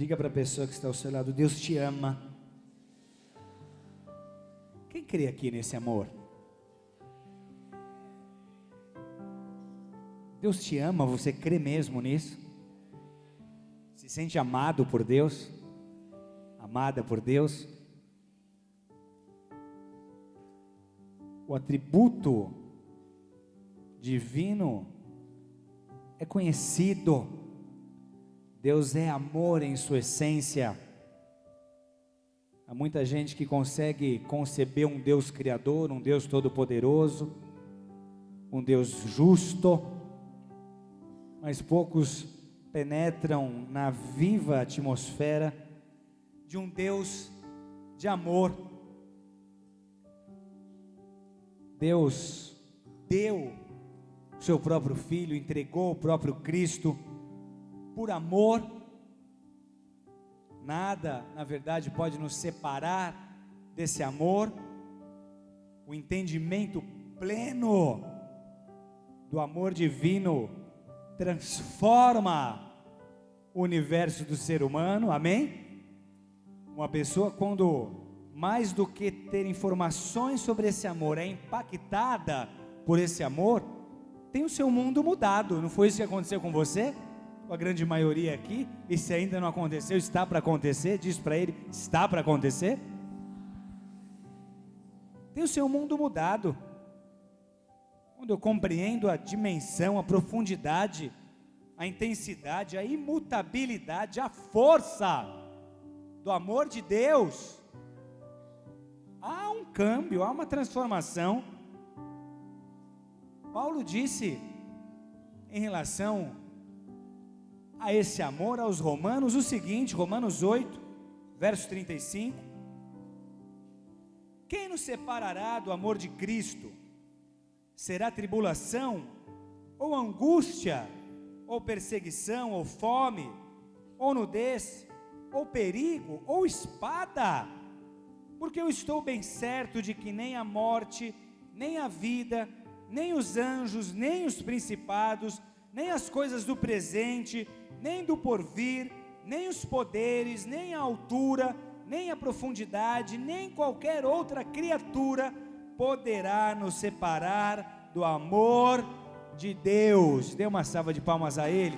Diga para a pessoa que está ao seu lado: Deus te ama. Quem crê aqui nesse amor? Deus te ama, você crê mesmo nisso? Se sente amado por Deus? Amada por Deus? O atributo divino é conhecido. Deus é amor em sua essência. Há muita gente que consegue conceber um Deus criador, um Deus todo-poderoso, um Deus justo, mas poucos penetram na viva atmosfera de um Deus de amor. Deus deu o seu próprio Filho, entregou o próprio Cristo por amor. Nada, na verdade, pode nos separar desse amor. O entendimento pleno do amor divino transforma o universo do ser humano, amém? Uma pessoa, quando mais do que ter informações sobre esse amor, é impactada por esse amor, tem o seu mundo mudado. Não foi isso que aconteceu com você? Com a grande maioria aqui? E se ainda não aconteceu, está para acontecer? Diz para ele: está para acontecer? Tem o seu mundo mudado. Quando eu compreendo a dimensão, a profundidade, a intensidade, a imutabilidade, a força do amor de Deus, há um câmbio, há uma transformação. Paulo disse em relação a esse amor aos Romanos o seguinte, Romanos 8, verso 35: quem nos separará do amor de Cristo? Será tribulação, ou angústia, ou perseguição, ou fome, ou nudez, ou perigo, ou espada? Porque eu estou bem certo de que nem a morte, nem a vida, nem os anjos, nem os principados, nem as coisas do presente, nem do porvir, nem os poderes, nem a altura, nem a profundidade, nem qualquer outra criatura poderá nos separar do amor de Deus. Dê uma salva de palmas a Ele.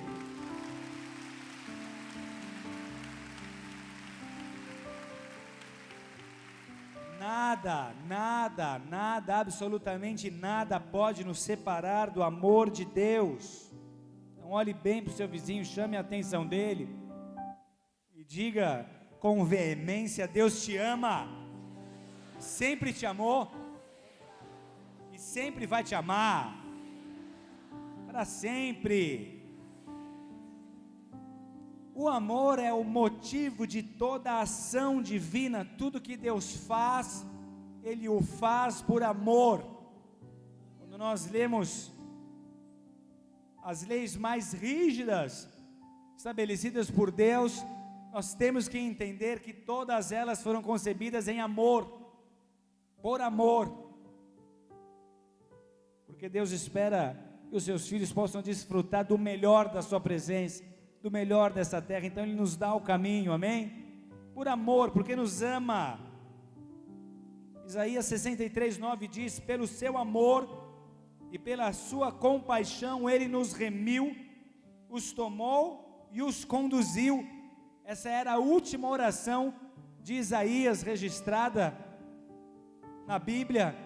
Nada, absolutamente nada pode nos separar do amor de Deus. Então olhe bem para o seu vizinho, chame a atenção dele e diga com veemência: Deus te ama, sempre te amou e sempre vai te amar, para sempre. O amor é o motivo de toda a ação divina. Tudo que Deus faz, Ele o faz por amor. Quando nós lemos as leis mais rígidas estabelecidas por Deus, nós temos que entender que todas elas foram concebidas em amor, por amor, porque Deus espera que os seus filhos possam desfrutar do melhor da sua presença, do melhor dessa terra. Então Ele nos dá o caminho, amém? Por amor, porque nos ama. Isaías 63:9 diz: pelo seu amor e pela sua compaixão Ele nos remiu, os tomou e os conduziu. Essa era a última oração de Isaías registrada na Bíblia,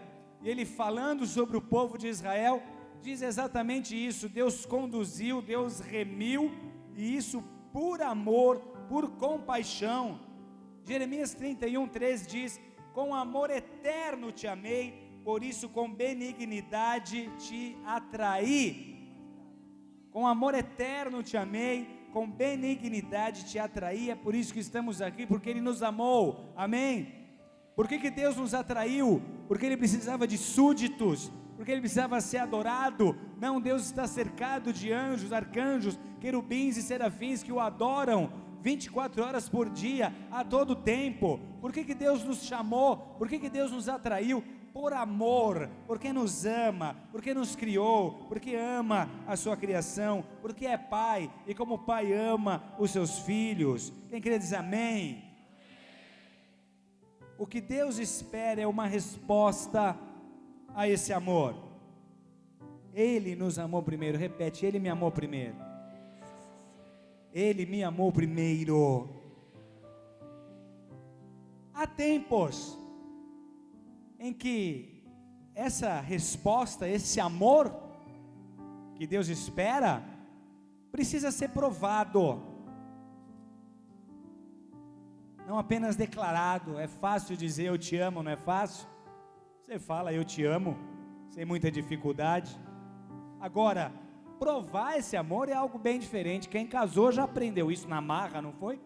e ele, falando sobre o povo de Israel, diz exatamente isso: Deus conduziu, Deus remiu, e isso por amor, por compaixão. Jeremias 31:3 diz: com amor eterno te amei, por isso com benignidade te atraí. Com amor eterno te amei, com benignidade te atraí. É por isso que estamos aqui, porque Ele nos amou, amém? Por que Deus nos atraiu? Porque Ele precisava de súditos, porque Ele precisava ser adorado. Não, Deus está cercado de anjos, arcanjos, querubins e serafins que o adoram 24 horas por dia, a todo tempo. Por que Deus nos chamou? Por que Deus nos atraiu? por amor, porque nos ama, porque nos criou, porque ama a sua criação, porque é pai, e como pai ama os seus filhos. Quem crê diz amém. O que Deus espera é uma resposta a esse amor. Ele nos amou primeiro, repete, Ele me amou primeiro. Ele me amou primeiro. Há tempos em que essa resposta, esse amor que Deus espera, precisa ser provado, não apenas declarado. É fácil dizer eu te amo, não é fácil? Você fala eu te amo, sem muita dificuldade. Agora, provar esse amor é algo bem diferente. Quem casou já aprendeu isso na marra, não foi?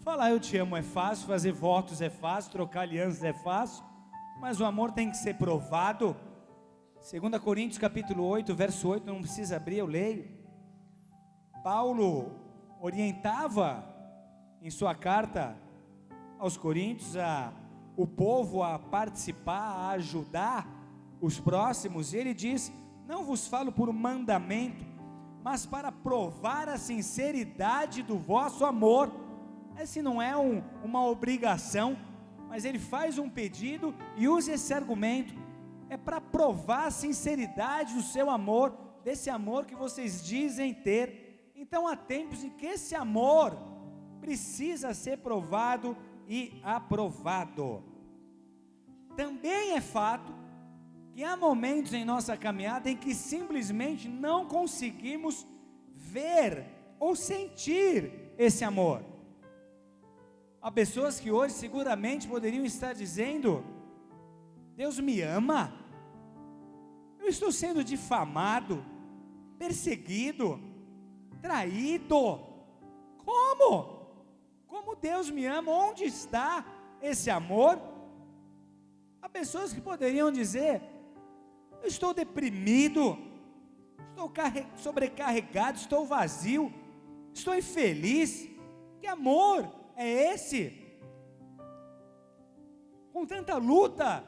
Falar eu te amo é fácil, fazer votos é fácil, trocar alianças é fácil, mas o amor tem que ser provado. 2 Coríntios capítulo 8, verso 8, não precisa abrir, eu leio. Paulo orientava em sua carta aos Coríntios o povo a participar, a ajudar os próximos, e ele diz: não vos falo por mandamento, mas para provar a sinceridade do vosso amor. Esse não é uma obrigação, mas ele faz um pedido e usa esse argumento, é para provar a sinceridade do seu amor, desse amor que vocês dizem ter. Então há tempos em que esse amor precisa ser provado e aprovado. Também é fato que há momentos em nossa caminhada em que simplesmente não conseguimos ver ou sentir esse amor. Há pessoas que hoje seguramente poderiam estar dizendo: Deus me ama, eu estou sendo difamado, perseguido, traído. Como Deus me ama? Onde está esse amor? Há pessoas que poderiam dizer: eu estou deprimido, estou sobrecarregado, estou vazio, estou infeliz. Que amor é esse? Com tanta luta,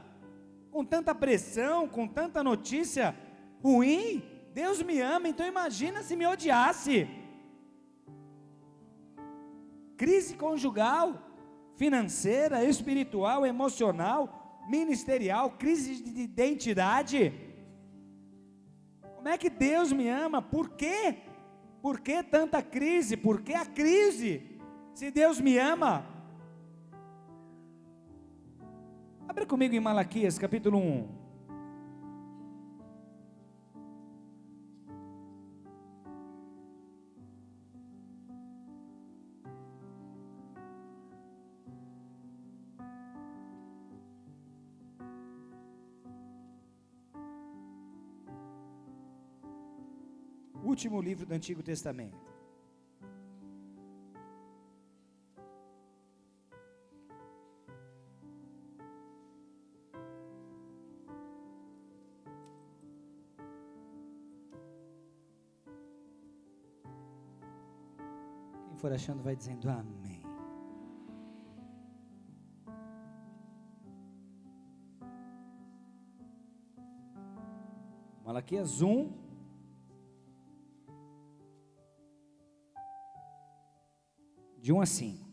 com tanta pressão, com tanta notícia ruim, Deus me ama, então imagina se me odiasse. Crise conjugal, financeira, espiritual, emocional, ministerial, crise de identidade. Como é que Deus me ama? Por quê? Por que tanta crise? Por que a crise? Se Deus me ama. Abre comigo em Malaquias capítulo 1. Último livro do Antigo Testamento. Quem for achando vai dizendo amém. Malaquias 1, de 1 a 5.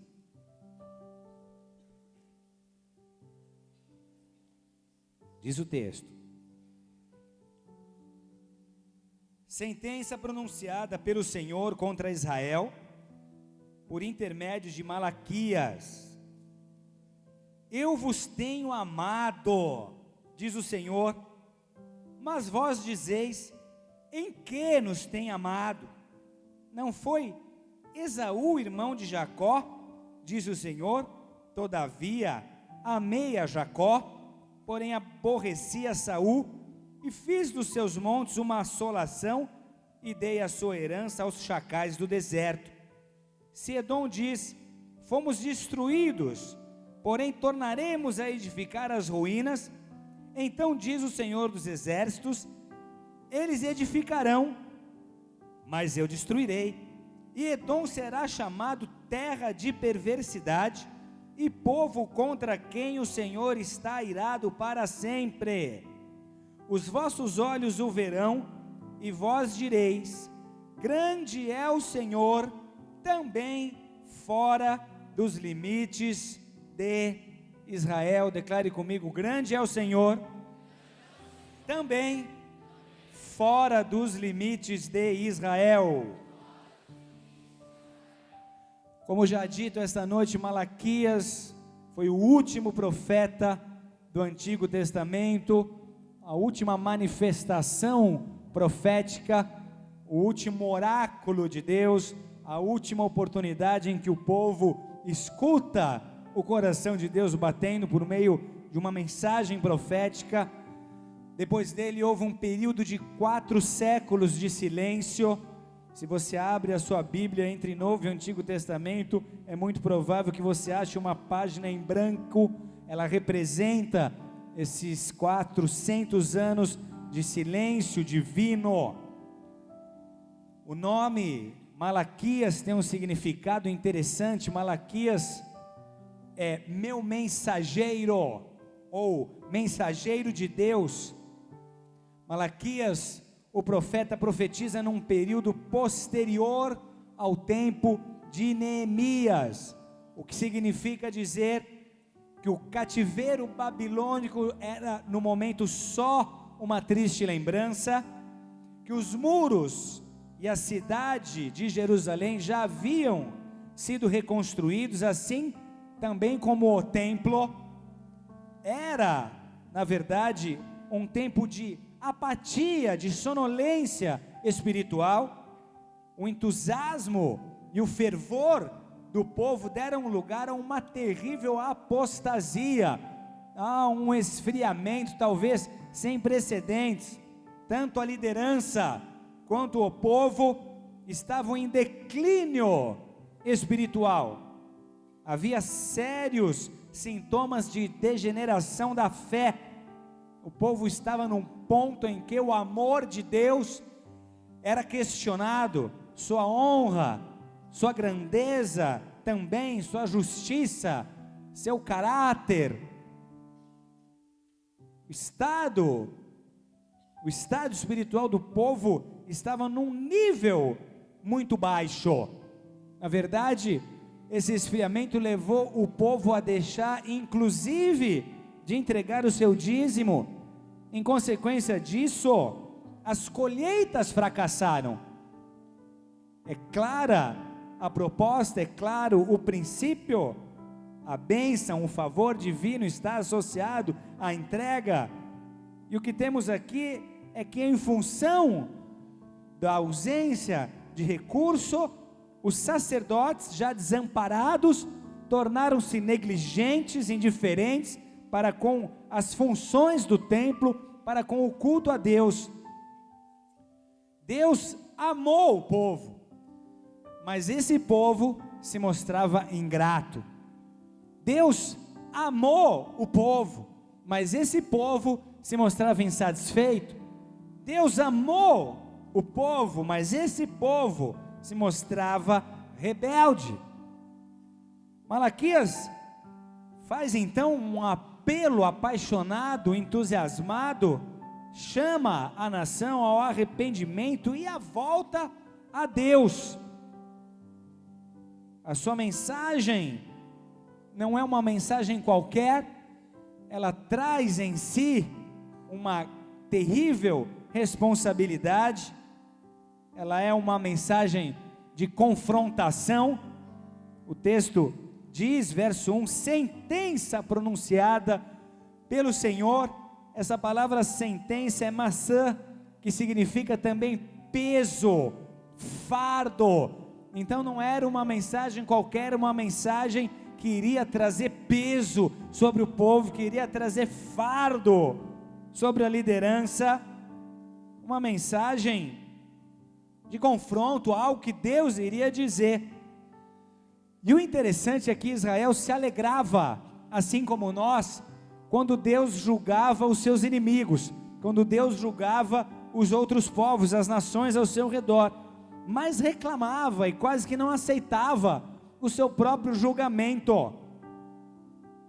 Diz o texto: sentença pronunciada pelo Senhor contra Israel, por intermédio de Malaquias. Eu vos tenho amado, diz o Senhor, mas vós dizeis: em que nos tem amado? Não foi Esaú, irmão de Jacó, diz o Senhor? Todavia amei a Jacó, porém aborreci a Saul, e fiz dos seus montes uma assolação, e dei a sua herança aos chacais do deserto. Se Edom diz: fomos destruídos, porém tornaremos a edificar as ruínas, então diz o Senhor dos exércitos: eles edificarão, mas eu destruirei. E Edom será chamado terra de perversidade, e povo contra quem o Senhor está irado para sempre. Os vossos olhos o verão, e vós direis: grande é o Senhor, também fora dos limites de Israel. Declare comigo: grande é o Senhor, também fora dos limites de Israel. Como já dito esta noite, Malaquias foi o último profeta do Antigo Testamento, a última manifestação profética, o último oráculo de Deus, a última oportunidade em que o povo escuta o coração de Deus batendo por meio de uma mensagem profética. Depois dele houve um período de 4 séculos de silêncio. Se você abre a sua Bíblia entre Novo e Antigo Testamento, é muito provável que você ache uma página em branco. Ela representa esses 400 anos de silêncio divino. O nome Malaquias tem um significado interessante. Malaquias é meu mensageiro, ou mensageiro de Deus. Malaquias, o profeta, profetiza num período posterior ao tempo de Neemias, o que significa dizer que o cativeiro babilônico era no momento só uma triste lembrança, que os muros e a cidade de Jerusalém já haviam sido reconstruídos, assim também como o templo. Era, na verdade, um tempo de apatia, de sonolência espiritual. O entusiasmo e o fervor do povo deram lugar a uma terrível apostasia, a um esfriamento talvez sem precedentes. Tanto a liderança quanto o povo estavam em declínio espiritual. Havia sérios sintomas de degeneração da fé. O povo estava num ponto em que o amor de Deus era questionado, sua honra, sua grandeza, também sua justiça, seu caráter. O estado espiritual do povo estava num nível muito baixo. Na verdade, esse esfriamento levou o povo a deixar, inclusive, de entregar o seu dízimo. Em consequência disso, as colheitas fracassaram. É clara a proposta, é claro o princípio. A bênção, o favor divino está associado à entrega. E o que temos aqui é que, em função da ausência de recurso, os sacerdotes, já desamparados, tornaram-se negligentes, indiferentes para com as funções do templo, para com o culto a Deus. Deus amou o povo, mas esse povo se mostrava ingrato. Deus amou o povo, mas esse povo se mostrava insatisfeito. Deus amou o povo, mas esse povo se mostrava rebelde. Malaquias faz então um apelo apaixonado, entusiasmado, chama a nação ao arrependimento e à volta a Deus. A sua mensagem não é uma mensagem qualquer, ela traz em si uma terrível responsabilidade. Ela é uma mensagem de confrontação. O texto diz, verso 1, sentença pronunciada pelo Senhor. Essa palavra sentença é maçã, que significa também peso, fardo. Então não era uma mensagem qualquer, uma mensagem que iria trazer peso sobre o povo, que iria trazer fardo sobre a liderança. Uma mensagem de confronto, algo que Deus iria dizer. E o interessante é que Israel se alegrava, assim como nós, quando Deus julgava os seus inimigos, quando Deus julgava os outros povos, as nações ao seu redor, mas reclamava e quase que não aceitava o seu próprio julgamento.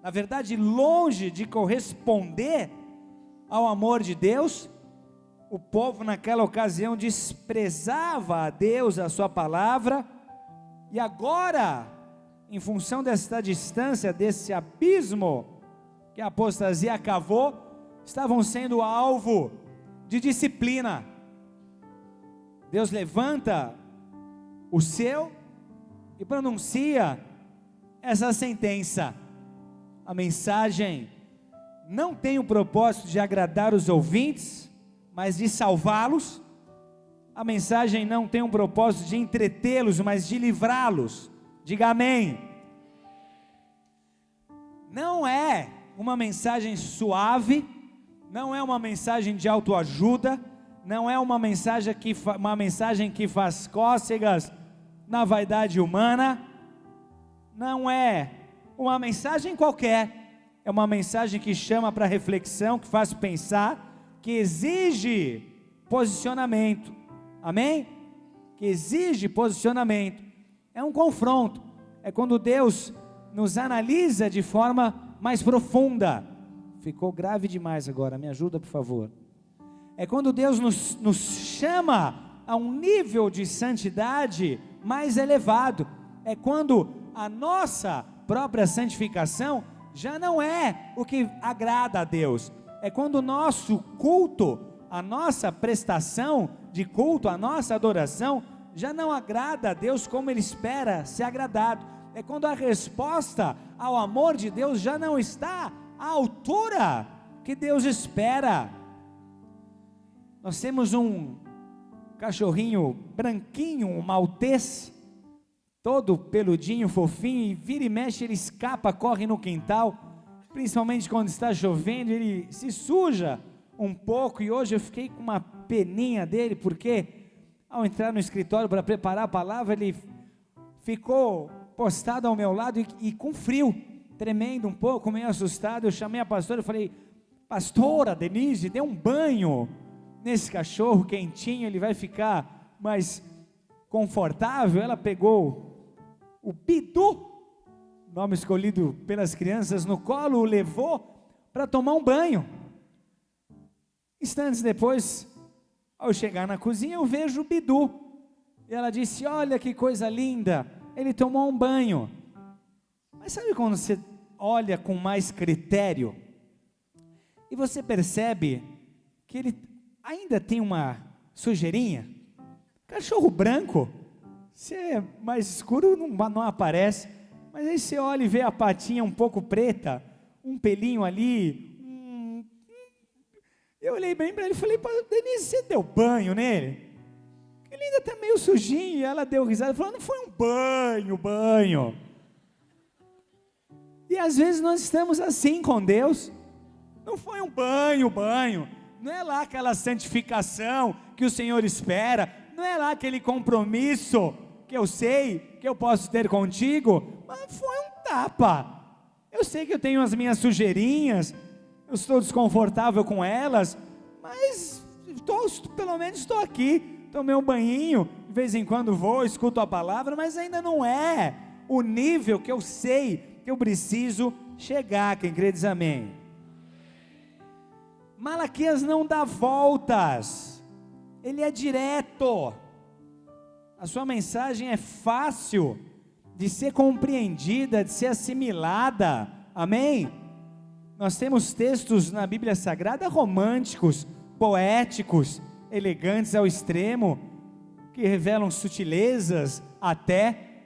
na verdade, longe de corresponder ao amor de Deus, o povo naquela ocasião desprezava a Deus, a sua palavra, e agora, em função desta distância, desse abismo que a apostasia cavou, estavam sendo alvo de disciplina. Deus levanta o seu e pronuncia essa sentença. A mensagem não tem o propósito de agradar os ouvintes, mas de salvá-los. A mensagem não tem um propósito de entretê-los, mas de livrá-los. Diga amém. Não é uma mensagem suave, não é uma mensagem de autoajuda, não é uma mensagem que faz cócegas na vaidade humana, não é uma mensagem qualquer, é uma mensagem que chama para reflexão, que faz pensar, que exige posicionamento, amém? Que exige posicionamento, é um confronto, é quando Deus nos analisa de forma mais profunda. Ficou grave demais agora, me ajuda por favor. É quando Deus nos chama a um nível de santidade mais elevado, é quando a nossa própria santificação já não é o que agrada a Deus, é quando o nosso culto, a nossa prestação de culto, a nossa adoração, já não agrada a Deus como Ele espera ser agradado, é quando a resposta ao amor de Deus já não está à altura que Deus espera. Nós temos um cachorrinho branquinho, um maltês, todo peludinho, fofinho, e vira e mexe, ele escapa, corre no quintal, principalmente quando está chovendo, ele se suja um pouco, e hoje eu fiquei com uma peninha dele, porque ao entrar no escritório para preparar a palavra, ele ficou postado ao meu lado e com frio, tremendo um pouco, meio assustado. Eu chamei a pastora e falei: pastora Denise, dê um banho nesse cachorro quentinho, ele vai ficar mais confortável. Ela pegou o Bidu, nome escolhido pelas crianças, no colo, o levou para tomar um banho. Instantes depois, ao chegar na cozinha, eu vejo o Bidu, e ela disse: olha que coisa linda, ele tomou um banho. Mas sabe quando você olha com mais critério, e você percebe que ele ainda tem uma sujeirinha? Cachorro branco, se é mais escuro não aparece, mas aí você olha e vê a patinha um pouco preta, um pelinho ali. Eu olhei bem para ele e falei: Denise, você deu banho nele? Ele ainda está meio sujinho. E ela deu risada e falou: não foi um banho. E às vezes nós estamos assim com Deus, não foi um banho, não é lá aquela santificação que o Senhor espera, não é lá aquele compromisso que eu sei que eu posso ter contigo, mas foi um tapa. Eu sei que eu tenho as minhas sujeirinhas, eu estou desconfortável com elas, mas pelo menos estou aqui, tomei um banhinho, de vez em quando vou, escuto a palavra, mas ainda não é o nível que eu sei que eu preciso chegar. Quem crê diz amém. Malaquias não dá voltas, ele é direto, a sua mensagem é fácil de ser compreendida, de ser assimilada, amém? Nós temos textos na Bíblia Sagrada românticos, poéticos, elegantes ao extremo, que revelam sutilezas até,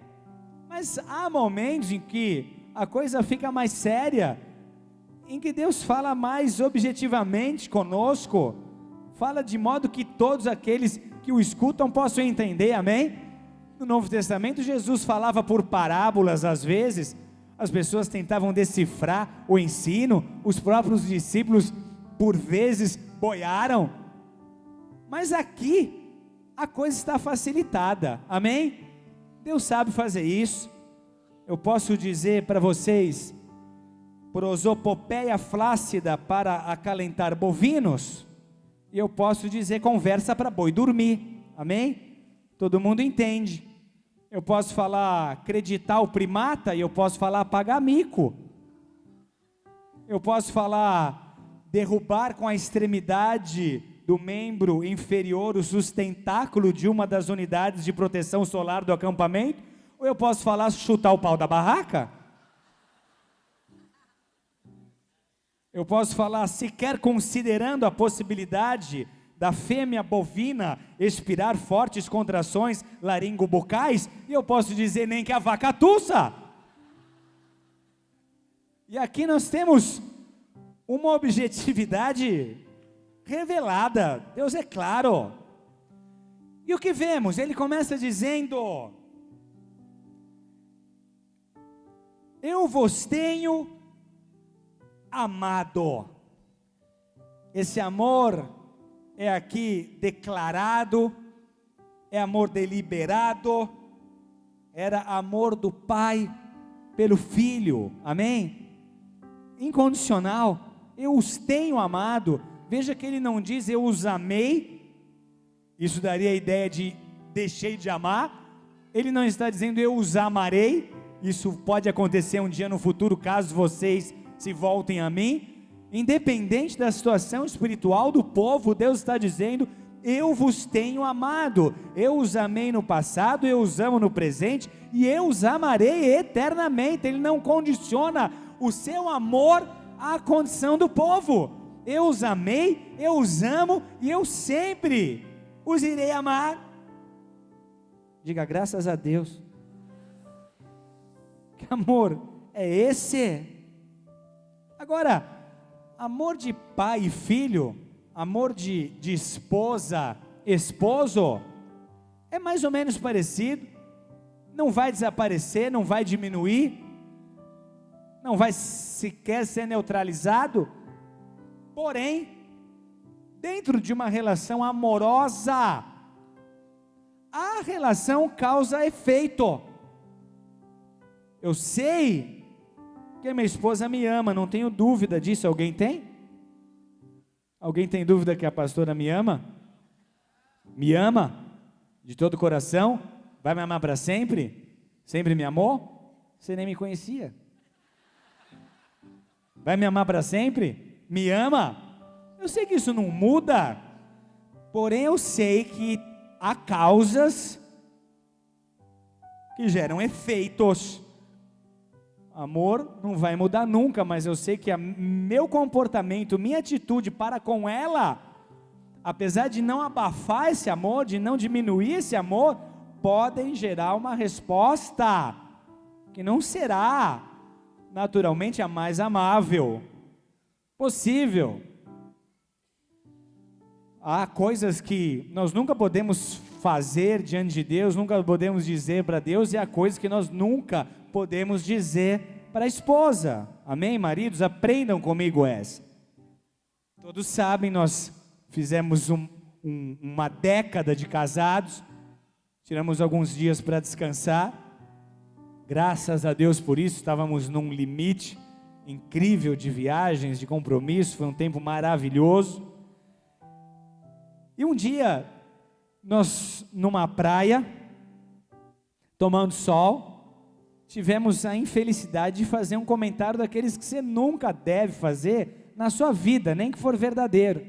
mas há momentos em que a coisa fica mais séria, em que Deus fala mais objetivamente conosco, fala de modo que todos aqueles que o escutam possam entender, amém? No Novo Testamento Jesus falava por parábolas, às vezes as pessoas tentavam decifrar o ensino, os próprios discípulos por vezes boiaram, mas aqui a coisa está facilitada, amém? Deus sabe fazer isso. Eu posso dizer para vocês, prosopopeia flácida para acalentar bovinos, e eu posso dizer conversa para boi dormir, amém? Todo mundo entende. Eu posso falar acreditar o primata, e eu posso falar pagar mico. Eu posso falar derrubar com a extremidade do membro inferior o sustentáculo de uma das unidades de proteção solar do acampamento, ou eu posso falar chutar o pau da barraca? Eu posso falar sequer considerando a possibilidade da fêmea bovina expirar fortes contrações laringobucais, e eu posso dizer nem que a vaca tussa. E aqui nós temos uma objetividade revelada, Deus é claro. E o que vemos? Ele começa dizendo: eu vos tenho amado. Esse amor é aqui declarado, é amor deliberado, era amor do Pai pelo Filho, amém? Incondicional. Eu os tenho amado. Veja que ele não diz eu os amei, isso daria a ideia de deixei de amar. Ele não está dizendo eu os amarei, isso pode acontecer um dia no futuro, caso vocês se voltem a mim. Independente da situação espiritual do povo, Deus está dizendo eu vos tenho amado, eu os amei no passado, eu os amo no presente, e eu os amarei eternamente. Ele não condiciona o seu amor à condição do povo. Eu os amei, eu os amo, e eu sempre os irei amar. Diga graças a Deus. Que amor é esse? Agora, amor de pai e filho, amor de esposa, esposo, é mais ou menos parecido, não vai desaparecer, não vai diminuir, não vai sequer ser neutralizado. Porém, dentro de uma relação amorosa, a relação causa efeito. Eu sei que a minha esposa me ama, não tenho dúvida disso. Alguém tem? Alguém tem dúvida que a pastora me ama? Me ama? De todo o coração? Vai me amar para sempre? Sempre me amou? Você nem me conhecia. Vai me amar para sempre? Me ama? Eu sei que isso não muda, porém eu sei que há causas que geram efeitos. Amor não vai mudar nunca, mas eu sei que meu comportamento, minha atitude para com ela, apesar de não abafar esse amor, de não diminuir esse amor, podem gerar uma resposta que não será naturalmente a mais amável possível. Há coisas que nós nunca podemos fazer diante de Deus, nunca podemos dizer para Deus, e há coisas que nós nunca podemos dizer para a esposa. Amém, maridos? Aprendam comigo essa. Todos sabem, nós fizemos uma década de casados, tiramos alguns dias para descansar, graças a Deus por isso. Estávamos num limite incrível de viagens, de compromisso, foi um tempo maravilhoso. E um dia, nós numa praia, tomando sol, tivemos a infelicidade de fazer um comentário daqueles que você nunca deve fazer na sua vida, nem que for verdadeiro.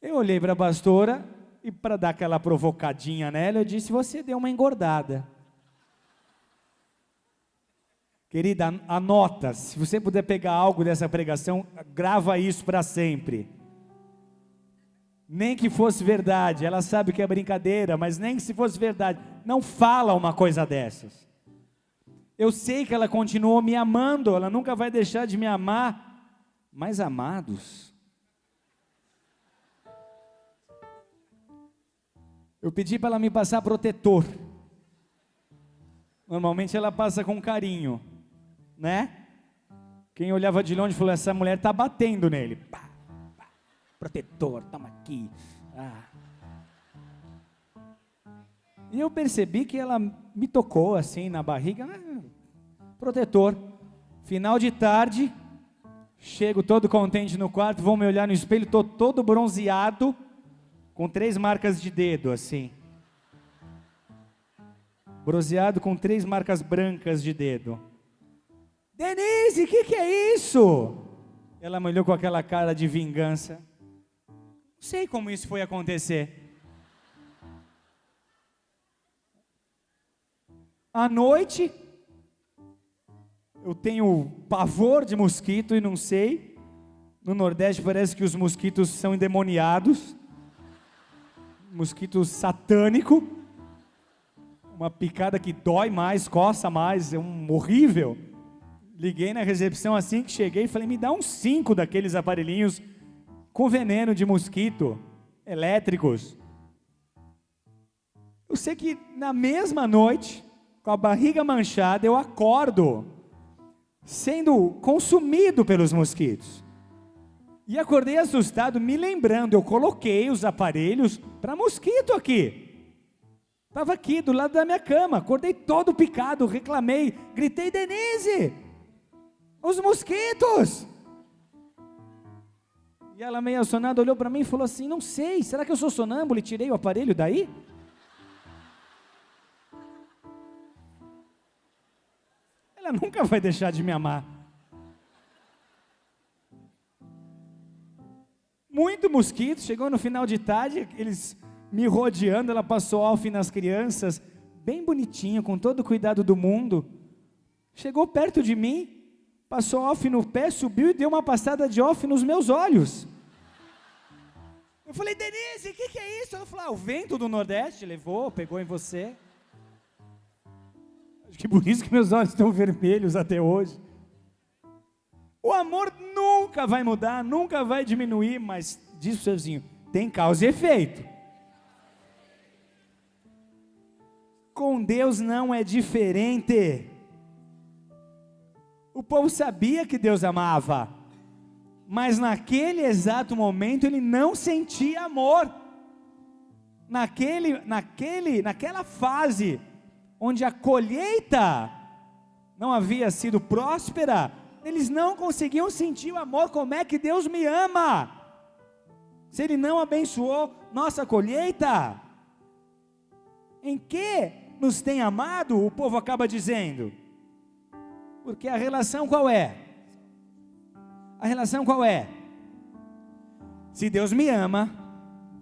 Eu olhei para a pastora e, para dar aquela provocadinha nela, eu disse: você deu uma engordada. Querida, anota, se você puder pegar algo dessa pregação, grava isso para sempre. Nem que fosse verdade, ela sabe que é brincadeira, mas nem que se fosse verdade, não fala uma coisa dessas. Eu sei que ela continuou me amando, ela nunca vai deixar de me amar, mas amados, eu pedi para ela me passar protetor. Normalmente ela passa com carinho, né? Quem olhava de longe falou: essa mulher está batendo nele. Pá, pá, protetor, toma aqui. E eu percebi que ela me tocou assim na barriga. Protetor. Final de tarde, chego todo contente no quarto, vou me olhar no espelho, estou todo bronzeado, com 3 marcas de dedo assim. Bronzeado com 3 marcas brancas de dedo. Denise, o que é isso? Ela me olhou com aquela cara de vingança. Não sei como isso foi acontecer. À noite, eu tenho pavor de mosquito e não sei. No Nordeste parece que os mosquitos são endemoniados. Mosquito satânico. Uma picada que dói mais, coça mais, é horrível. Liguei na recepção assim que cheguei e falei, me dá uns 5 daqueles aparelhinhos com veneno de mosquito, elétricos. Eu sei que na mesma noite, com a barriga manchada, eu acordo, sendo consumido pelos mosquitos. E acordei assustado, me lembrando, eu coloquei os aparelhos para mosquito aqui. Estava aqui do lado da minha cama, acordei todo picado, reclamei, gritei, Denise, os mosquitos! E ela meio assonada olhou para mim e falou assim, não sei, será que eu sou sonâmbulo e tirei o aparelho daí? Ela nunca vai deixar de me amar. Muito mosquito, chegou no final de tarde, eles me rodeando, ela passou off nas crianças, bem bonitinho, com todo o cuidado do mundo. Chegou perto de mim, passou off no pé, subiu e deu uma passada de off nos meus olhos. Eu falei, Denise, o que é isso? Ela falou, o vento do Nordeste levou, pegou em você. Acho que por isso que meus olhos estão vermelhos até hoje. O amor nunca vai mudar, nunca vai diminuir, mas diz pro seuzinho, tem causa e efeito. Com Deus não é diferente. O povo sabia que Deus amava, mas naquele exato momento ele não sentia amor. Naquela fase, onde a colheita não havia sido próspera, eles não conseguiam sentir o amor. Como é que Deus me ama? Se Ele não abençoou nossa colheita, em que nos tem amado? O povo acaba dizendo. Porque a relação qual é? A relação qual é? Se Deus me ama,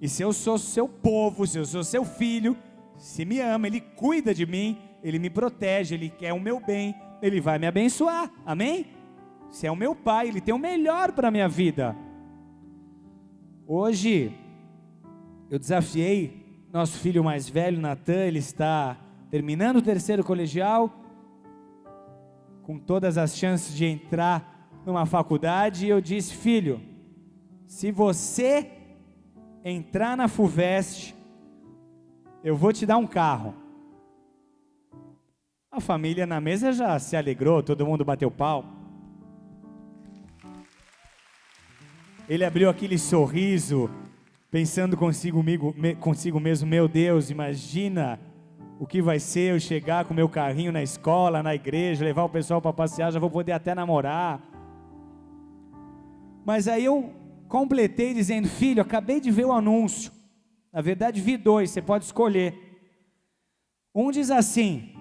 e se eu sou seu povo, se eu sou seu filho, se me ama, Ele cuida de mim, Ele me protege, Ele quer o meu bem, Ele vai me abençoar, amém? Se é o meu pai, Ele tem o melhor para a minha vida. Hoje, eu desafiei nosso filho mais velho, Natan, ele está terminando o 3º colegial, com todas as chances de entrar numa faculdade, e eu disse, filho, se você entrar na FUVEST, eu vou te dar um carro. A família na mesa já se alegrou, todo mundo bateu pau. Ele abriu aquele sorriso, pensando consigo mesmo, meu Deus, imagina o que vai ser eu chegar com meu carrinho na escola, na igreja, levar o pessoal para passear, já vou poder até namorar. Mas aí eu completei dizendo, filho, acabei de ver o anúncio, na verdade vi 2, você pode escolher. Um diz assim,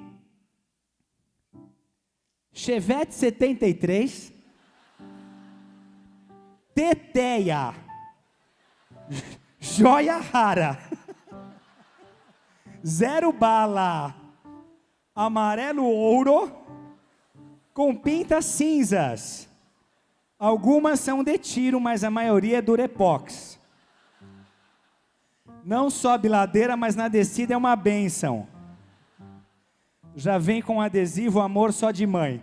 Chevette 73, Teteia, joia rara, 0 bala, amarelo ouro, com pintas cinzas. Algumas são de tiro, mas a maioria é Durepox. Não sobe ladeira, mas na descida é uma bênção. Já vem com adesivo amor só de mãe.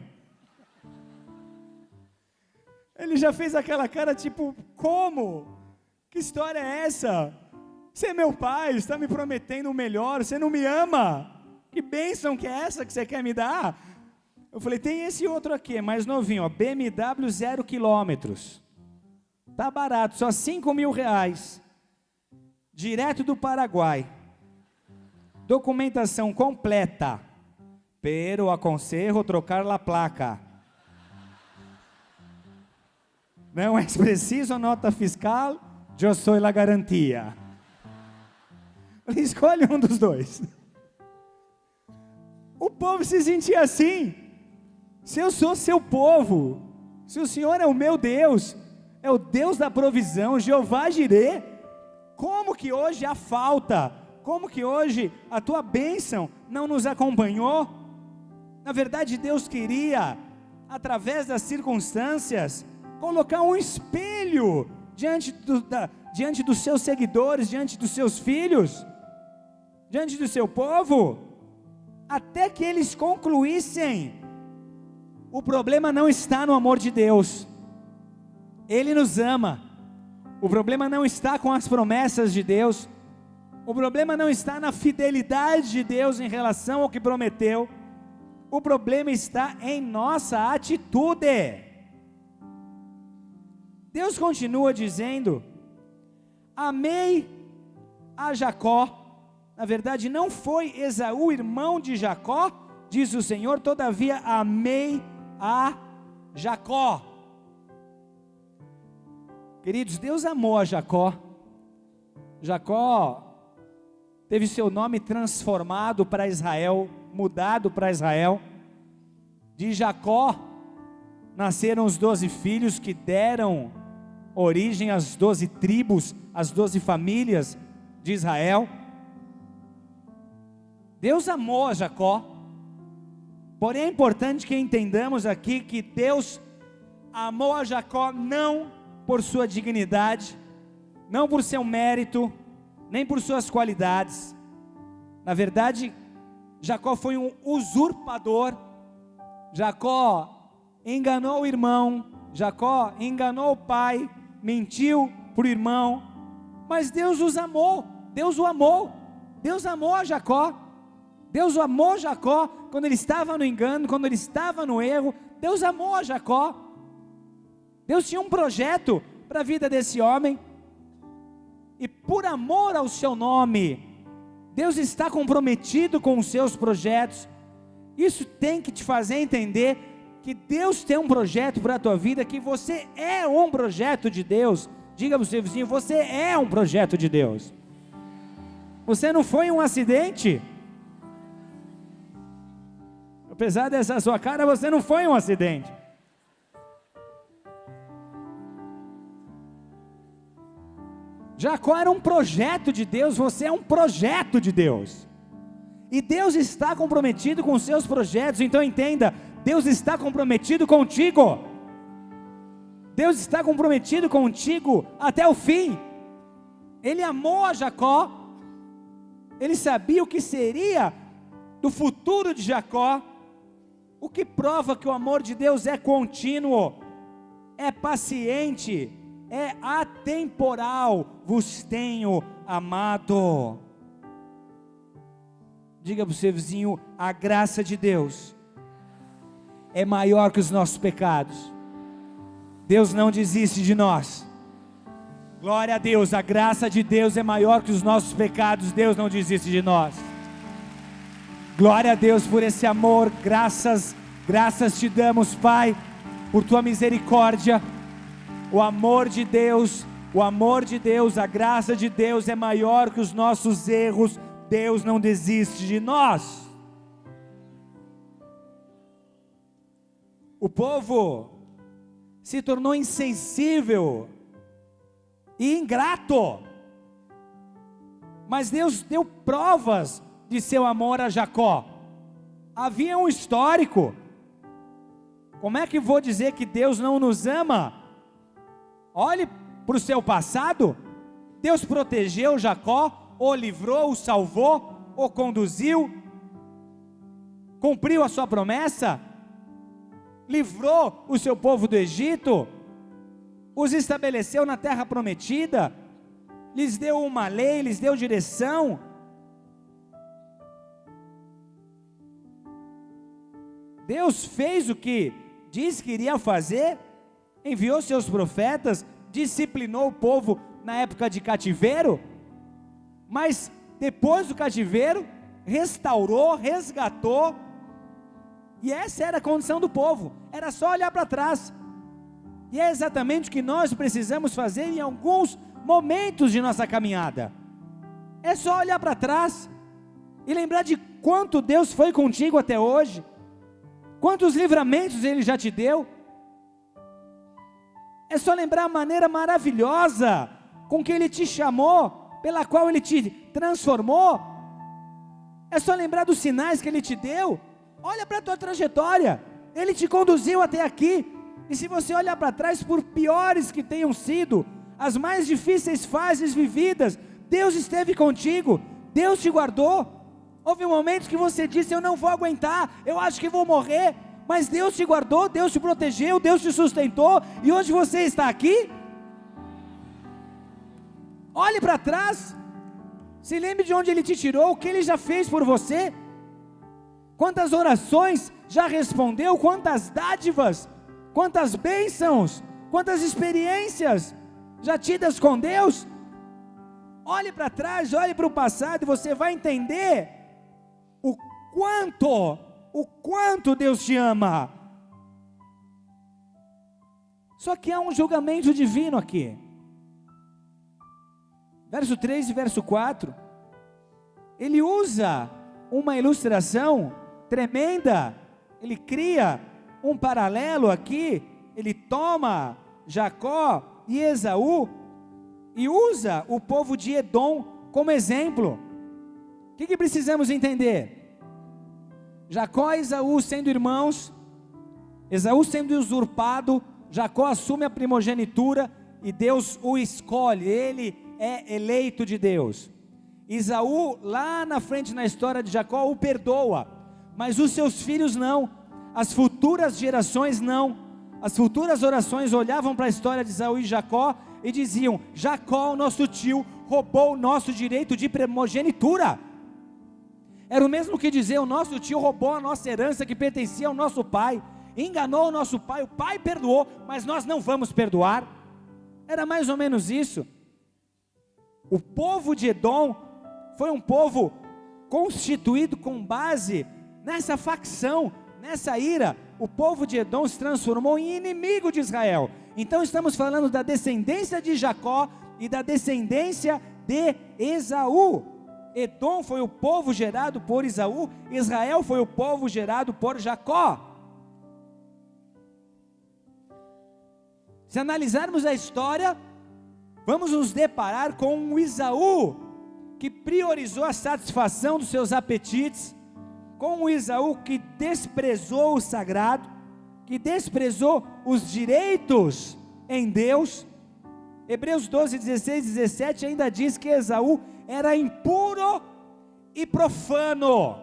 Ele já fez aquela cara tipo, como? Que história é essa? Você é meu pai, está me prometendo o melhor, você não me ama? Que bênção que é essa que você quer me dar? Eu falei, tem esse outro aqui, é mais novinho, ó, BMW 0 km. Tá barato, só R$5.000. Direto do Paraguai. Documentação completa. Pero aconselho trocar la placa. Não é preciso nota fiscal, eu sou a garantia. Escolhe um dos dois. O povo se sentia assim. Se eu sou seu povo, se o Senhor é o meu Deus, é o Deus da provisão, Jeová Jirê. Como que hoje há falta? Como que hoje a tua bênção não nos acompanhou? Na verdade, Deus queria, através das circunstâncias, colocar um espelho diante dos seus seguidores, diante dos seus filhos, diante do seu povo, até que eles concluíssem: o problema não está no amor de Deus, Ele nos ama. O problema não está com as promessas de Deus, o problema não está na fidelidade de Deus em relação ao que prometeu, o problema está em nossa atitude. Deus continua dizendo: amei a Jacó. Na verdade, não foi Esaú irmão de Jacó, diz o Senhor, todavia amei a Jacó. Queridos, Deus amou a Jacó. Jacó teve seu nome transformado para Israel, mudado para Israel. De Jacó nasceram os 12 filhos que deram origem às 12 tribos, às 12 famílias de Israel. Deus amou a Jacó, porém é importante que entendamos aqui que Deus amou a Jacó não por sua dignidade, não por seu mérito, nem por suas qualidades. Na verdade, Jacó foi um usurpador. Jacó enganou o irmão, Jacó enganou o pai, mentiu para o irmão, mas Deus os amou, Deus o amou, Deus amou a Jacó. Deus amou Jacó quando ele estava no engano, quando ele estava no erro. Deus amou a Jacó. Deus tinha um projeto para a vida desse homem, e por amor ao seu nome, Deus está comprometido com os seus projetos. Isso tem que te fazer entender que Deus tem um projeto para a tua vida, que você é um projeto de Deus. Diga para o seu vizinho: você é um projeto de Deus. Você não foi um acidente. Apesar dessa sua cara, você não foi um acidente. Jacó era um projeto de Deus, você é um projeto de Deus. E Deus está comprometido com os seus projetos, então entenda, Deus está comprometido contigo. Deus está comprometido contigo até o fim. Ele amou a Jacó, ele sabia o que seria do futuro de Jacó, o que prova que o amor de Deus é contínuo, é paciente, é atemporal. Vos tenho amado. Diga para o seu vizinho: a graça de Deus é maior que os nossos pecados. Deus não desiste de nós. Glória a Deus, a graça de Deus é maior que os nossos pecados. Deus não desiste de nós. Glória a Deus por esse amor. Graças te damos, Pai, por tua misericórdia. O amor de Deus, a graça de Deus é maior que os nossos erros. Deus não desiste de nós. O povo se tornou insensível e ingrato, mas Deus deu provas de seu amor a Jacó. Havia um histórico. Como é que vou dizer que Deus não nos ama? Olhe para o seu passado. Deus protegeu Jacó, o livrou, o salvou, o conduziu, cumpriu a sua promessa, livrou o seu povo do Egito, os estabeleceu na terra prometida, lhes deu uma lei, lhes deu direção. Deus fez o que disse que iria fazer, enviou seus profetas, disciplinou o povo na época de cativeiro, mas depois do cativeiro, restaurou, resgatou, e essa era a condição do povo, era só olhar para trás, e é exatamente o que nós precisamos fazer em alguns momentos de nossa caminhada, é só olhar para trás, e lembrar de quanto Deus foi contigo até hoje, quantos livramentos Ele já te deu. É só lembrar a maneira maravilhosa com que Ele te chamou, pela qual Ele te transformou. É só lembrar dos sinais que Ele te deu. Olha para a tua trajetória, Ele te conduziu até aqui. E se você olhar para trás, por piores que tenham sido as mais difíceis fases vividas, Deus esteve contigo, Deus te guardou. Houve momentos que você disse: eu não vou aguentar, eu acho que vou morrer, mas Deus te guardou, Deus te protegeu, Deus te sustentou, e hoje você está aqui. Olhe para trás, se lembre de onde Ele te tirou, o que Ele já fez por você, quantas orações já respondeu, quantas dádivas, quantas bênçãos, quantas experiências já tidas com Deus. Olhe para trás, olhe para o passado, e você vai entender o quanto Deus te ama. Só que há um julgamento divino aqui. Verso 3 e verso 4, ele usa uma ilustração tremenda, ele cria um paralelo aqui, ele toma Jacó e Esaú, e usa o povo de Edom como exemplo. O que precisamos entender? Jacó e Esaú sendo irmãos, Esaú sendo usurpado, Jacó assume a primogenitura, e Deus o escolhe, ele é eleito de Deus. Esaú, lá na frente na história de Jacó, o perdoa, mas os seus filhos não, as futuras gerações não. As futuras orações olhavam para a história de Esaú e Jacó e diziam: Jacó, o nosso tio, roubou o nosso direito de primogenitura. Era o mesmo que dizer: o nosso tio roubou a nossa herança que pertencia ao nosso pai, enganou o nosso pai, o pai perdoou, mas nós não vamos perdoar. Era mais ou menos isso. O povo de Edom foi um povo constituído com base nessa facção, nessa ira. O povo de Edom se transformou em inimigo de Israel. Então estamos falando da descendência de Jacó e da descendência de Esaú. Edom foi o povo gerado por Esaú, Israel foi o povo gerado por Jacó. Se analisarmos a história, vamos nos deparar com um Esaú que priorizou a satisfação dos seus apetites, com um Esaú que desprezou o sagrado, que desprezou os direitos em Deus. Hebreus 12, 16, 17 ainda diz que Esaú era impuro e profano.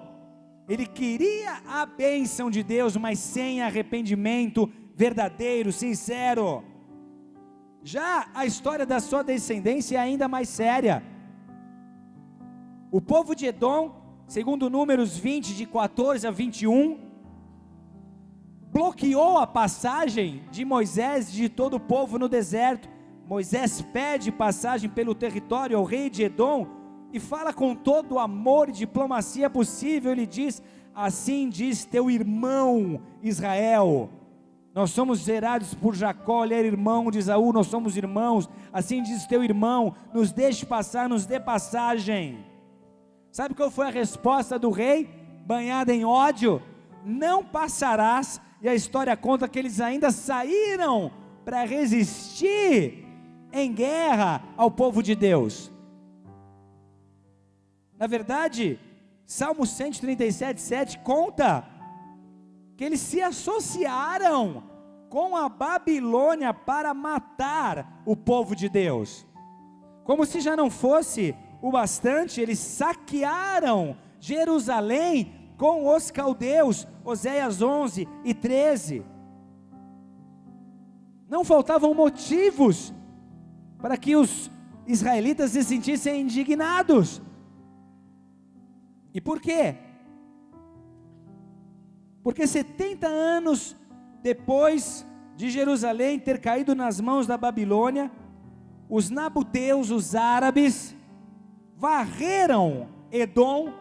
Ele queria a bênção de Deus, mas sem arrependimento verdadeiro, sincero. Já a história da sua descendência é ainda mais séria. O povo de Edom, segundo Números 20, de 14 a 21, bloqueou a passagem de Moisés e de todo o povo no deserto. Moisés pede passagem pelo território ao rei de Edom, e fala com todo o amor e diplomacia possível. Ele diz: assim diz teu irmão Israel, nós somos gerados por Jacó, ele era irmão de Esaú, nós somos irmãos, assim diz teu irmão, nos deixe passar, nos dê passagem. Sabe qual foi a resposta do rei, banhada em ódio? Não passarás. E a história conta que eles ainda saíram para resistir em guerra ao povo de Deus. Na verdade, Salmo 137, 7 conta que eles se associaram com a Babilônia para matar o povo de Deus. Como se já não fosse o bastante, eles saquearam Jerusalém com os caldeus, Oséias 11 e 13. Não faltavam motivos para que os israelitas se sentissem indignados. E por quê? Porque 70 anos depois de Jerusalém ter caído nas mãos da Babilônia, os nabuteus, os árabes, varreram Edom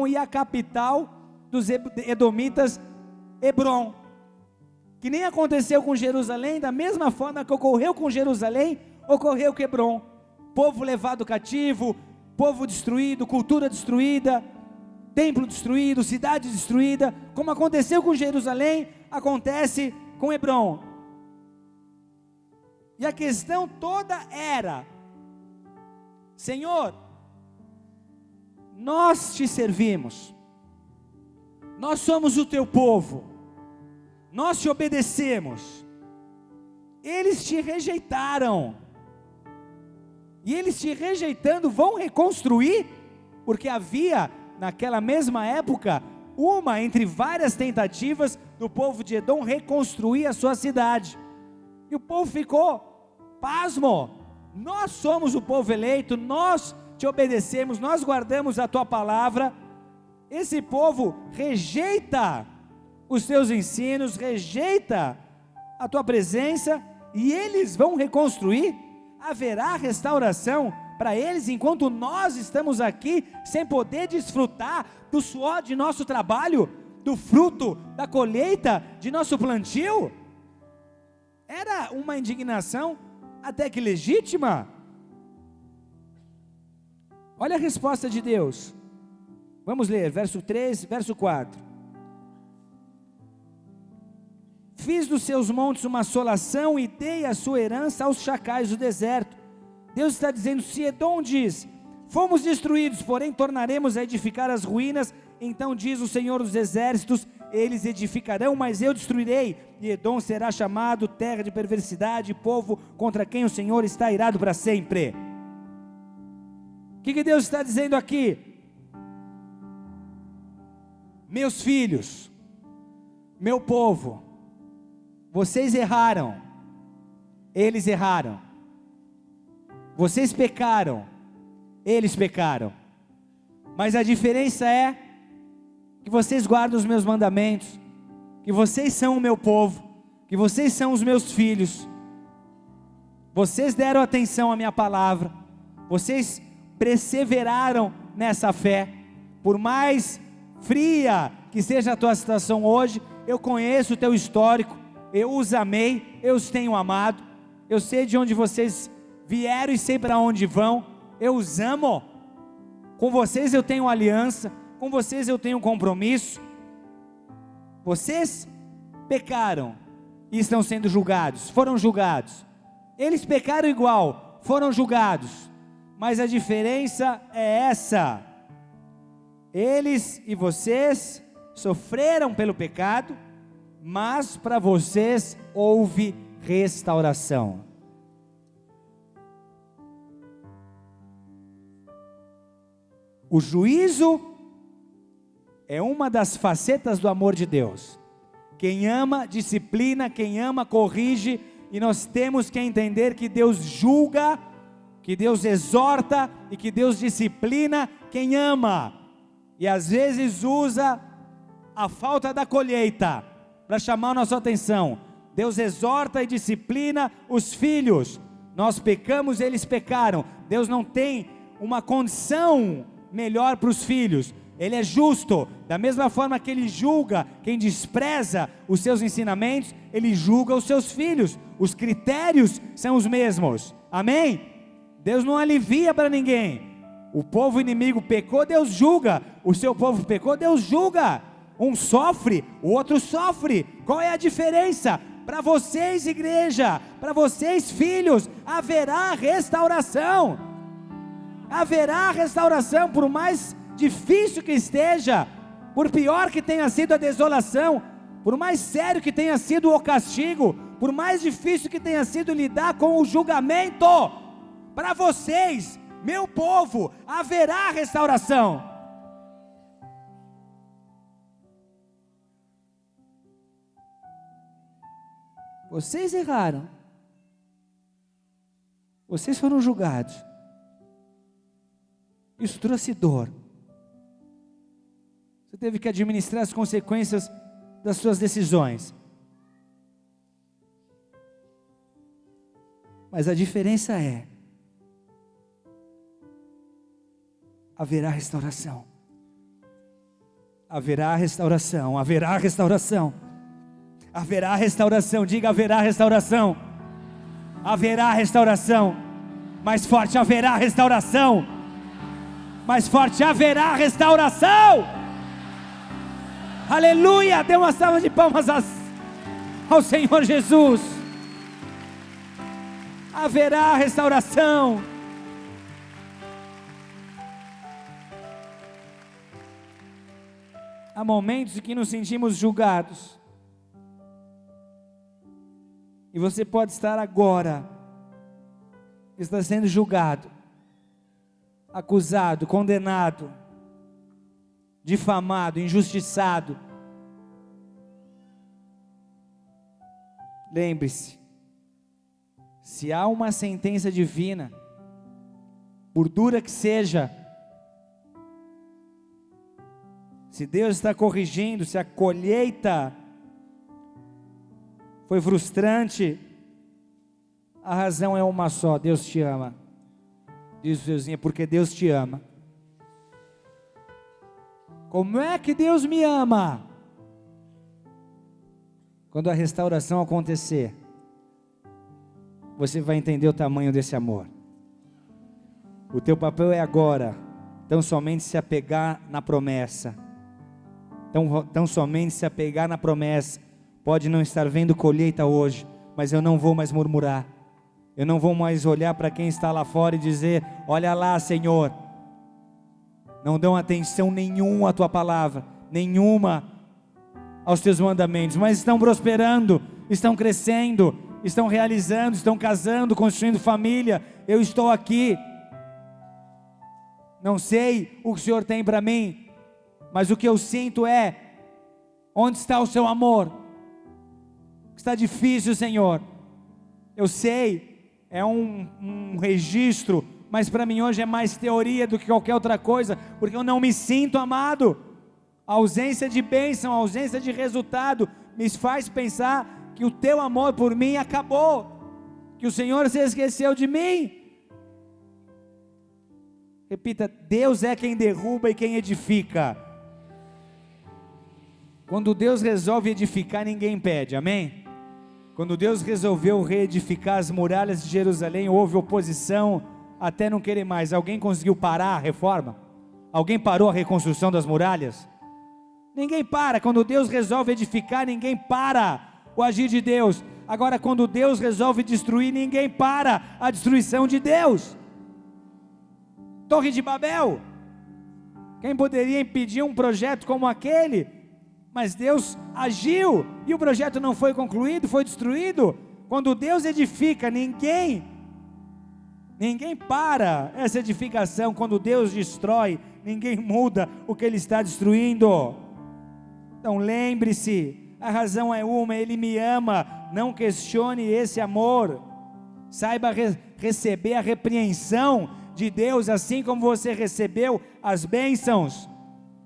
e a capital dos edomitas, Hebrom. Que nem aconteceu com Jerusalém, da mesma forma que ocorreu com Jerusalém, ocorreu com Hebrom. Povo levado cativo, povo destruído, cultura destruída, templo destruído, cidade destruída. Como aconteceu com Jerusalém, acontece com Hebrom. E a questão toda era: Senhor, nós te servimos, nós somos o teu povo, nós te obedecemos, eles te rejeitaram, e eles te rejeitando vão reconstruir, porque havia naquela mesma época uma entre várias tentativas do povo de Edom reconstruir a sua cidade, e o povo ficou pasmo. Nós somos o povo eleito, nós te obedecemos, nós guardamos a tua palavra. Esse povo rejeita os teus ensinos, rejeita a tua presença, e eles vão reconstruir. Haverá restauração para eles, enquanto nós estamos aqui sem poder desfrutar do suor de nosso trabalho, do fruto da colheita de nosso plantio? Era uma indignação até que legítima. Olha a resposta de Deus. Vamos ler, verso 3, verso 4. Fiz dos seus montes uma assolação e dei a sua herança aos chacais do deserto. Deus está dizendo: se Edom diz, fomos destruídos, porém tornaremos a edificar as ruínas, então diz o Senhor dos exércitos, eles edificarão, mas eu destruirei, e Edom será chamado terra de perversidade, povo contra quem o Senhor está irado para sempre. O que Deus está dizendo aqui? Meus filhos, meu povo, vocês erraram, eles erraram, vocês pecaram, eles pecaram, mas a diferença é que vocês guardam os meus mandamentos, que vocês são o meu povo, que vocês são os meus filhos, vocês deram atenção à minha palavra, vocês perseveraram nessa fé. Por mais fria que seja a tua situação hoje, eu conheço o teu histórico, eu os amei, eu os tenho amado, eu sei de onde vocês vieram e sei para onde vão, eu os amo, com vocês eu tenho aliança, com vocês eu tenho compromisso. Vocês pecaram e estão sendo julgados, foram julgados, eles pecaram igual, foram julgados, mas a diferença é essa: eles e vocês sofreram pelo pecado, mas para vocês houve restauração. O juízo é uma das facetas do amor de Deus. Quem ama, disciplina, quem ama, corrige, e nós temos que entender que Deus julga, que Deus exorta e que Deus disciplina quem ama, e às vezes usa a falta da colheita para chamar a nossa atenção. Deus exorta e disciplina os filhos. Nós pecamos, eles pecaram. Deus não tem uma condição melhor para os filhos. Ele é justo, da mesma forma que Ele julga quem despreza os seus ensinamentos, Ele julga os seus filhos. Os critérios são os mesmos, amém? Deus não alivia para ninguém. O povo inimigo pecou, Deus julga. O seu povo pecou, Deus julga. Um sofre, o outro sofre. Qual é a diferença? Para vocês, igreja, para vocês, filhos, haverá restauração. Haverá restauração, por mais difícil que esteja, por pior que tenha sido a desolação, por mais sério que tenha sido o castigo, por mais difícil que tenha sido lidar com o julgamento, para vocês, meu povo, haverá restauração. Vocês erraram, vocês foram julgados, isso trouxe dor, você teve que administrar as consequências das suas decisões, mas a diferença é: haverá restauração, haverá restauração, haverá restauração, haverá restauração. Diga: haverá restauração, haverá restauração. Mais forte: haverá restauração, mais forte: haverá restauração. Aleluia, dê uma salva de palmas ao Senhor Jesus. haverá restauração. Há momentos em que nos sentimos julgados, e você pode estar agora, está sendo julgado, acusado, condenado, difamado, injustiçado. Lembre-se, se há uma sentença divina, por dura que seja, se Deus está corrigindo, se a colheita foi frustrante, a razão é uma só: Deus te ama. Diz o Seuzinho, porque Deus te ama. Como é que Deus me ama? Quando a restauração acontecer, você vai entender o tamanho desse amor. O teu papel é agora, tão somente se apegar na promessa. Tão somente se apegar na promessa. Pode não estar vendo colheita hoje, mas eu não vou mais murmurar. Eu não vou mais olhar para quem está lá fora e dizer: olha lá, Senhor. Não dão atenção nenhuma à tua palavra, nenhuma aos teus mandamentos, mas estão prosperando, estão crescendo, estão realizando, estão casando, construindo família. Eu estou aqui. Não sei o que o Senhor tem para mim, mas o que eu sinto é: onde está o seu amor? Está difícil, Senhor. Eu sei, é um registro, mas para mim hoje é mais teoria do que qualquer outra coisa, porque eu não me sinto amado. A ausência de bênção, a ausência de resultado, me faz pensar que o teu amor por mim acabou, que o Senhor se esqueceu de mim. Repita: Deus é quem derruba e quem edifica. Quando Deus resolve edificar, ninguém impede, amém? Quando Deus resolveu reedificar as muralhas de Jerusalém, houve oposição até não querer mais. Alguém conseguiu parar a reforma? Alguém parou a reconstrução das muralhas? Ninguém para. Quando Deus resolve edificar, ninguém para o agir de Deus. Agora, quando Deus resolve destruir, ninguém para a destruição de Deus. Torre de Babel, quem poderia impedir um projeto como aquele? Mas Deus agiu, e o projeto não foi concluído, foi destruído. Quando Deus edifica, ninguém para essa edificação. Quando Deus destrói, ninguém muda o que Ele está destruindo. Então lembre-se, a razão é uma: Ele me ama. Não questione esse amor. Saiba receber a repreensão de Deus, assim como você recebeu as bênçãos.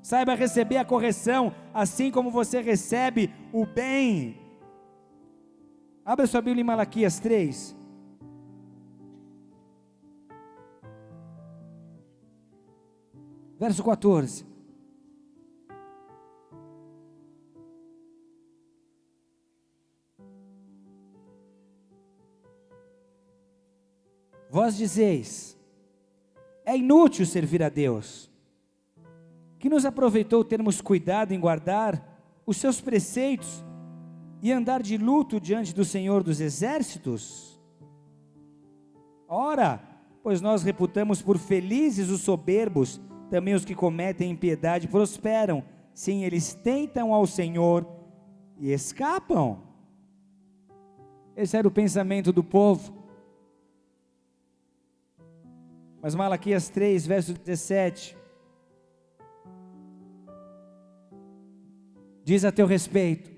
Saiba receber a correção, assim como você recebe o bem. Abra sua Bíblia em Malaquias 3. Verso 14. Vós dizeis: é inútil servir a Deus. Que nos aproveitou termos cuidado em guardar os seus preceitos e andar de luto diante do Senhor dos Exércitos? Ora, pois nós reputamos por felizes os soberbos, também os que cometem impiedade prosperam. Sim, eles tentam ao Senhor e escapam. Esse era o pensamento do povo. Mas Malaquias 3, verso 17, diz a teu respeito: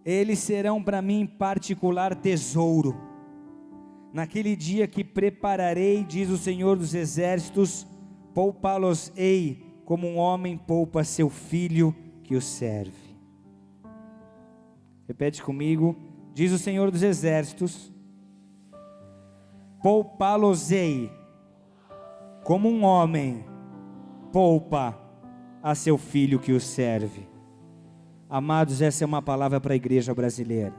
eles serão para mim particular tesouro, naquele dia que prepararei, diz o Senhor dos Exércitos, poupá-los-ei, como um homem poupa seu filho que o serve. Repete comigo: diz o Senhor dos Exércitos, poupá-los-ei, como um homem poupa a seu filho que o serve. Amados, essa é uma palavra para a igreja brasileira.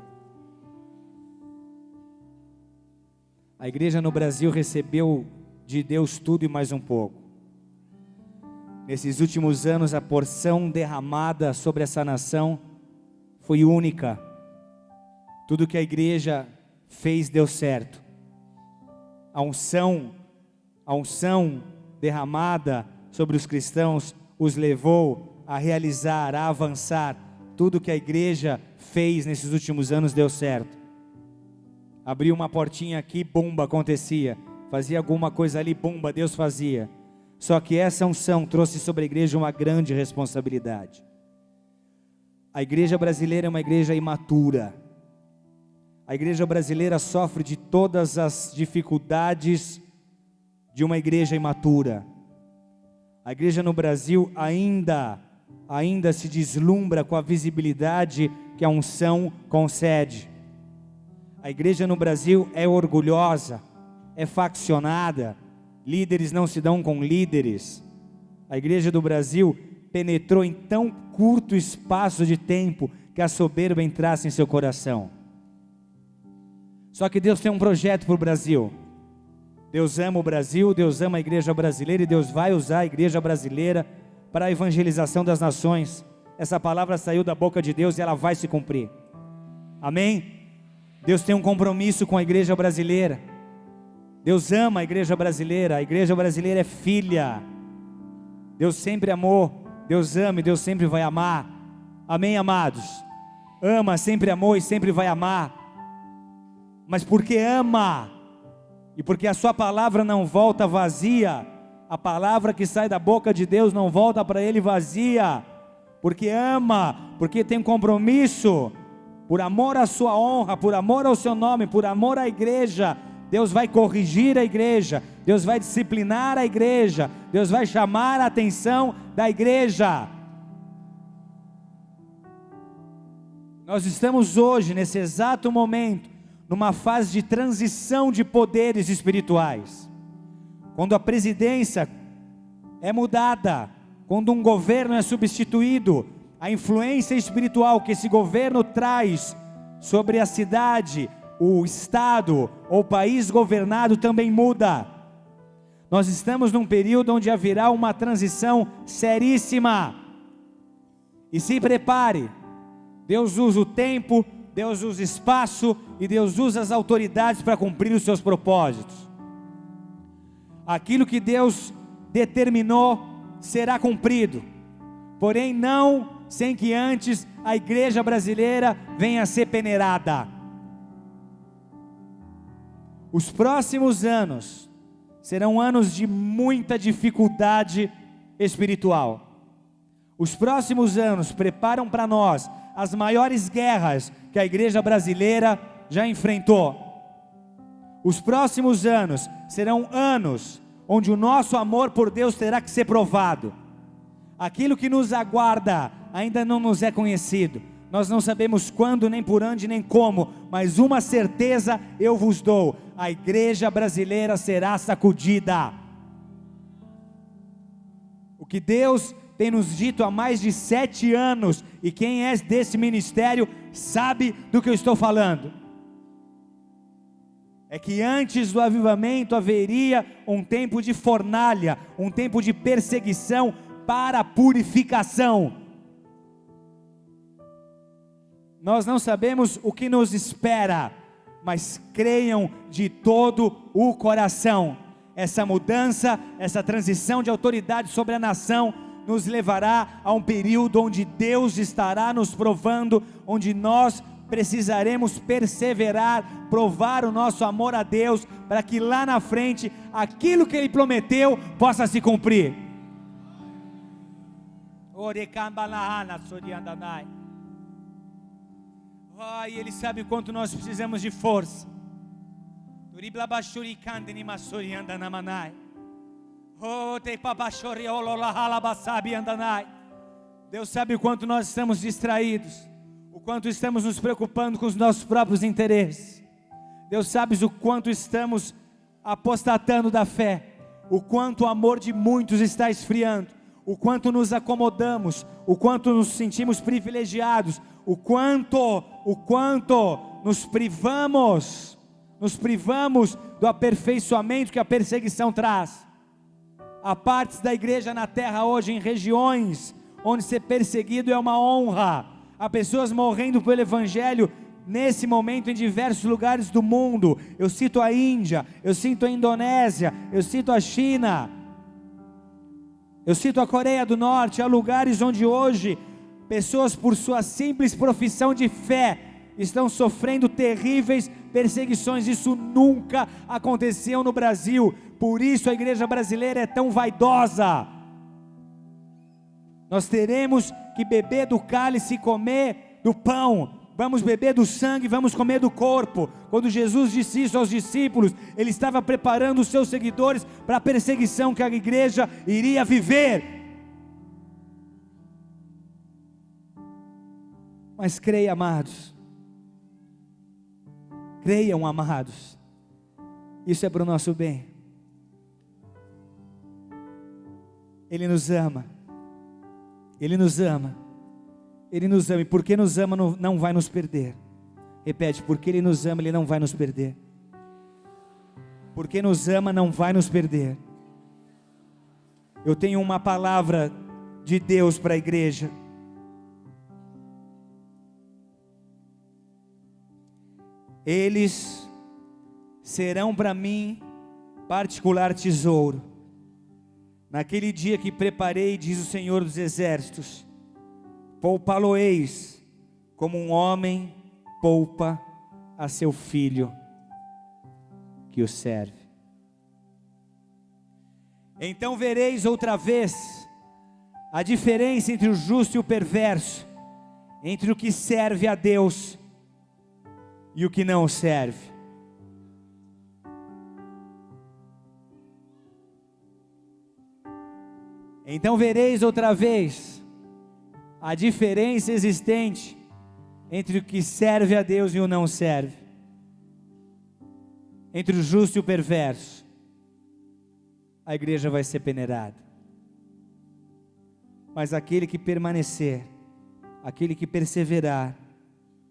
A igreja no Brasil recebeu de Deus tudo e mais um pouco. Nesses últimos anos, a porção derramada sobre essa nação foi única. Tudo que a igreja deu certo. A unção derramada sobre os cristãos os levou a realizar, a avançar. Tudo que a igreja fez nesses últimos anos deu certo. Abriu uma portinha aqui, bomba, acontecia. Fazia alguma coisa ali, bomba, Deus fazia. Só que essa unção trouxe sobre a igreja uma grande responsabilidade. A igreja brasileira é uma igreja imatura. A igreja brasileira sofre de todas as dificuldades de uma igreja imatura. A igreja no Brasil ainda se deslumbra com a visibilidade que a unção concede. A igreja no Brasil é orgulhosa, é faccionada, líderes não se dão com líderes. A igreja do Brasil penetrou em tão curto espaço de tempo que a soberba entrasse em seu coração. Só que Deus tem um projeto para o Brasil. Deus ama o Brasil, Deus ama a igreja brasileira e Deus vai usar a igreja brasileira para a evangelização das nações. Essa palavra saiu da boca de Deus e ela vai se cumprir. Amém? Deus tem um compromisso com a igreja brasileira. Deus ama a igreja brasileira é filha. Deus sempre amou, Deus ama e Deus sempre vai amar. Amém, amados? Ama, sempre amou e sempre vai amar. Mas porque ama, e porque a sua palavra não volta vazia, a palavra que sai da boca de Deus não volta para Ele vazia, porque ama, porque tem compromisso, por amor à sua honra, por amor ao seu nome, por amor à igreja, Deus vai corrigir a igreja, Deus vai disciplinar a igreja, Deus vai chamar a atenção da igreja. Nós estamos hoje, nesse exato momento, numa fase de transição de poderes espirituais. Quando a presidência é mudada, quando um governo é substituído, a influência espiritual que esse governo traz sobre a cidade, o estado ou o país governado também muda. Nós estamos num período onde haverá uma transição seríssima. E se prepare, Deus usa o tempo, Deus usa espaço e Deus usa as autoridades para cumprir os seus propósitos. Aquilo que Deus determinou será cumprido, porém não sem que antes a igreja brasileira venha a ser peneirada. Os próximos anos serão anos de muita dificuldade espiritual. Os próximos anos preparam para nós as maiores guerras que a igreja brasileira já enfrentou. Os próximos anos serão anos onde o nosso amor por Deus terá que ser provado. Aquilo que nos aguarda ainda não nos é conhecido. Nós não sabemos quando, nem por onde, nem como, mas uma certeza eu vos dou: a igreja brasileira será sacudida. O que Deus tem nos dito há mais de 7 anos, e quem é desse ministério sabe do que eu estou falando, é que antes do avivamento haveria um tempo de fornalha, um tempo de perseguição para a purificação. Nós não sabemos o que nos espera, mas creiam de todo o coração. Essa mudança, essa transição de autoridade sobre a nação nos levará a um período onde Deus estará nos provando, onde nós precisaremos perseverar, provar o nosso amor a Deus, para que lá na frente, aquilo que Ele prometeu, possa se cumprir. E Ele sabe o quanto nós precisamos de força. Deus sabe o quanto nós estamos distraídos, o quanto estamos nos preocupando com os nossos próprios interesses. Deus sabe o quanto estamos apostatando da fé, o quanto o amor de muitos está esfriando, o quanto nos acomodamos, o quanto nos sentimos privilegiados, o quanto nos privamos do aperfeiçoamento que a perseguição traz. Há partes da igreja na terra hoje, em regiões onde ser perseguido é uma honra. Há pessoas morrendo pelo evangelho nesse momento em diversos lugares do mundo. Eu cito a Índia, eu cito a Indonésia, eu cito a China, eu cito a Coreia do Norte. Há lugares onde hoje pessoas, por sua simples profissão de fé, estão sofrendo terríveis perseguições. Isso nunca aconteceu no Brasil. Por isso a igreja brasileira é tão vaidosa. Nós teremos que beber do cálice e comer do pão. Vamos beber do sangue, vamos comer do corpo. Quando Jesus disse isso aos discípulos, Ele estava preparando os seus seguidores para a perseguição que a igreja iria viver. Mas creia, amados, creiam, amados, isso é para o nosso bem. Ele nos ama, Ele nos ama, Ele nos ama, e porque nos ama não vai nos perder. Repete, porque Ele nos ama, Ele não vai nos perder. Porque nos ama, não vai nos perder. Eu tenho uma palavra de Deus para a igreja. Eles serão para mim particular tesouro. Naquele dia que preparei, diz o Senhor dos Exércitos, poupá-lo-eis como um homem poupa a seu filho que o serve. Então vereis outra vez a diferença entre o justo e o perverso, entre o que serve a Deus e o que não serve. Então vereis outra vez a diferença existente entre o que serve a Deus e o não serve, entre o justo e o perverso. A igreja vai ser peneirada, mas aquele que permanecer, aquele que perseverar,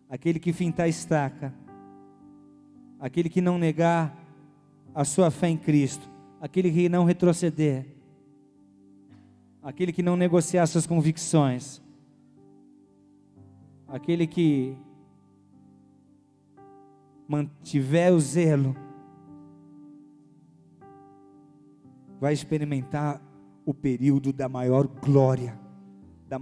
aquele que fintar a estaca, aquele que não negar a sua fé em Cristo, aquele que não retroceder, aquele que não negociar suas convicções, aquele que mantiver o zelo, vai experimentar o período da maior glória, da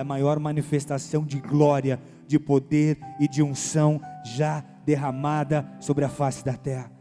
maior manifestação de glória, de poder e de unção já derramada sobre a face da terra.